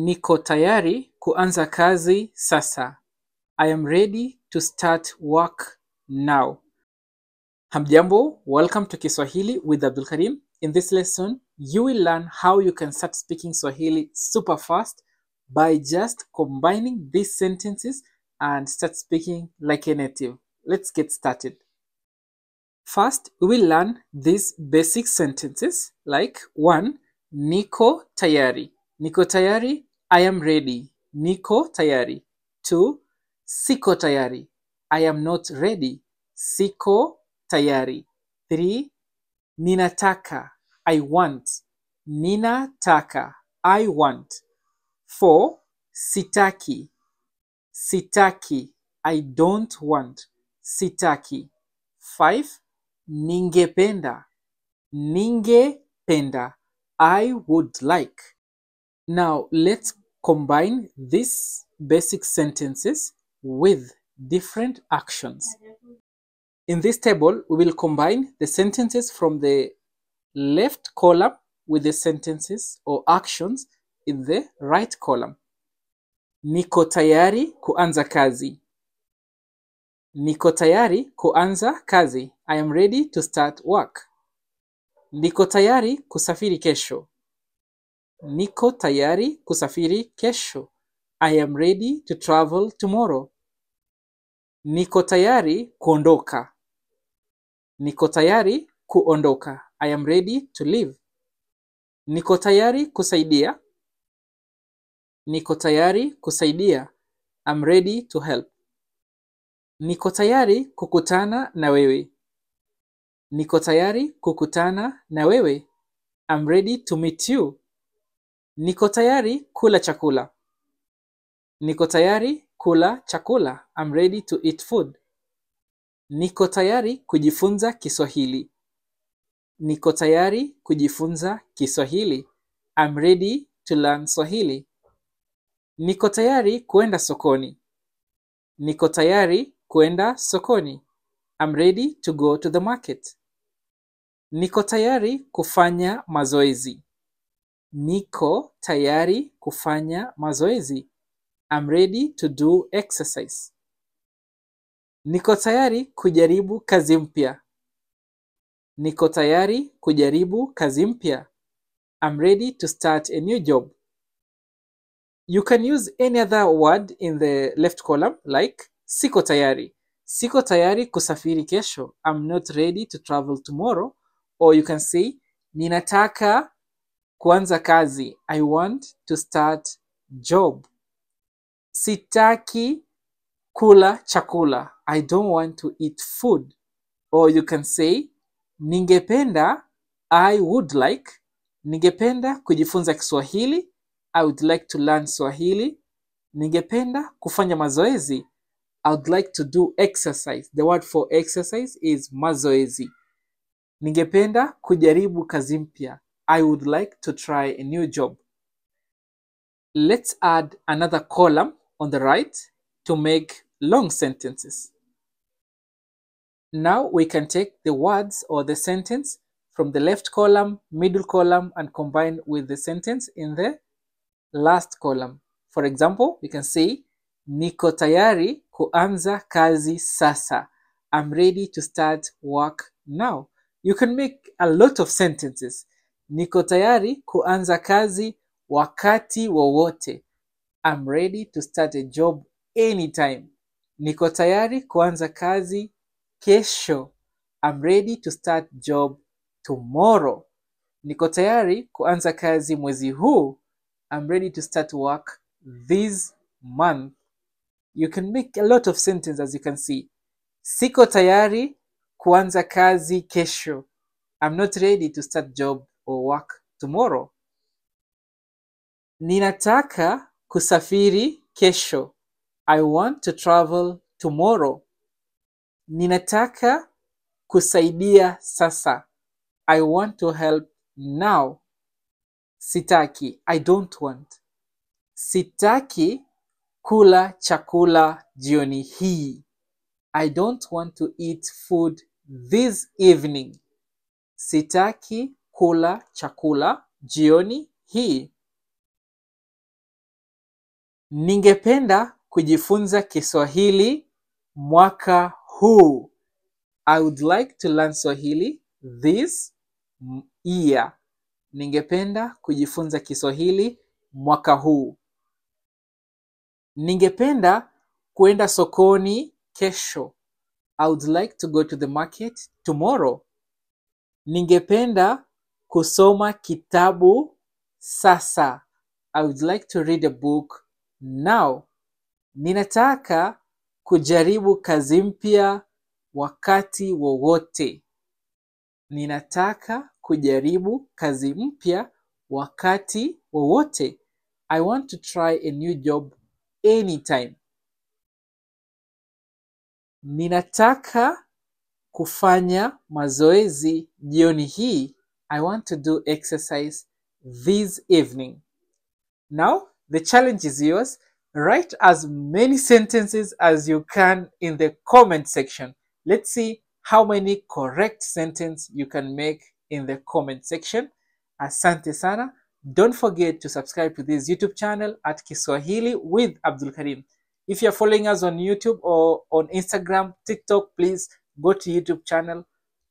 Niko tayari kuanza kazi sasa. I am ready to start work now. Hamjambo, welcome to Kiswahili with Abdul Karim. In this lesson, you will learn how you can start speaking Swahili super fast by just combining these sentences and start speaking like a native. Let's get started. First, we will learn these basic sentences like 1. Niko tayari. Niko tayari, I am ready. Niko tayari. 2. Siko tayari. I am not ready. Siko tayari. 3. Ninataka. I want. Ninataka. I want. 4. Sitaki. Sitaki. I don't want. Sitaki. 5. Ningependa. Ningependa. I would like. Now, let's combine these basic sentences with different actions. In this table, we will combine the sentences from the left column with the sentences or actions in the right column. Niko tayari kuanza kazi. Niko tayari kuanza kazi. I am ready to start work. Niko tayari kusafiri kesho. Niko tayari kusafiri kesho. I am ready to travel tomorrow. Niko tayari kuondoka. Niko tayari kuondoka. I am ready to leave. Niko tayari kusaidia. Niko tayari kusaidia. I'm ready to help. Niko tayari kukutana na wewe. Niko tayari kukutana na wewe. I'm ready to meet you. Niko tayari kula chakula. Niko tayari kula chakula. I'm ready to eat food. Niko tayari kujifunza Kiswahili. Niko tayari kujifunza Kiswahili. I'm ready to learn Swahili. Niko tayari kuenda sokoni. Niko tayari kuenda sokoni. I'm ready to go to the market. Niko tayari kufanya mazoezi. Niko tayari kufanya mazoezi. I'm ready to do exercise. Niko tayari kujaribu kazi mpya. Niko tayari kujaribu kazi mpya. I'm ready to start a new job. You can use any other word in the left column like siko tayari. Siko tayari kusafiri kesho. I'm not ready to travel tomorrow. Or you can say ninataka kuanza kazi. I want to start job. Sitaki kula chakula. I don't want to eat food. Or you can say ningependa, I would like. Ningependa kujifunza Kiswahili. I would like to learn Swahili. Ningependa kufanya mazoezi. I would like to do exercise. The word for exercise is mazoezi. Ningependa kujaribu kazi mpya. I would like to try a new job. Let's add another column on the right to make long sentences. Now we can take the words or the sentence from the left column, middle column, and combine with the sentence in the last column. For example, we can say, Niko tayari kuanza kazi sasa. I'm ready to start work now. You can make a lot of sentences. Niko tayari kuanza kazi wakati wowote. I'm ready to start a job anytime. Niko tayari kuanza kazi kesho. I'm ready to start job tomorrow. Niko tayari kuanza kazi mwezi huu. I'm ready to start work this month. You can make a lot of sentences as you can see. Siko tayari kuanza kazi kesho. I'm not ready to start job or work tomorrow. Ninataka kusafiri kesho. I want to travel tomorrow. Ninataka kusaidia sasa. I want to help now. Sitaki. I don't want. Sitaki kula chakula jioni hii. I don't want to eat food this evening. Sitaki kula chakula jioni hii. Ningependa kujifunza Kiswahili mwaka huu. I would like to learn Swahili this year. Ningependa kujifunza Kiswahili mwaka huu. Ningependa kuenda sokoni kesho. I would like to go to the market tomorrow. Ningependa kusoma kitabu sasa. I would like to read a book now. Ninataka kujaribu kazi mpya wakati wowote. Ninataka kujaribu kazi mpya wakati wowote. I want to try a new job anytime. Ninataka kufanya mazoezi jioni hii. I want to do exercise this evening. Now, the challenge is yours. Write as many sentences as you can in the comment section. Let's see how many correct sentences you can make in the comment section. Asante sana. Don't forget to subscribe to this YouTube channel at Kiswahili with Abdul Karim. If you're following us on YouTube or on Instagram, TikTok, please go to YouTube channel,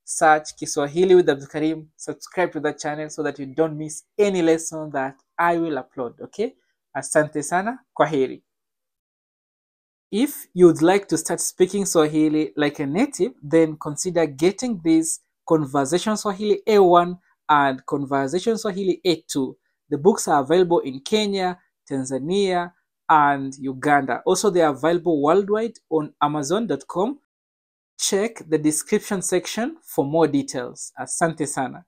search Kiswahili with Abdul Karim, subscribe to that channel so that you don't miss any lesson that I will upload, okay? Asante sana, kwaheri. If you would like to start speaking Swahili like a native, then consider getting this Conversation Swahili A1 and Conversation Swahili A2. The books are available in Kenya, Tanzania, and Uganda. Also, they are available worldwide on Amazon.com. Check the description section for more details. Asante sana.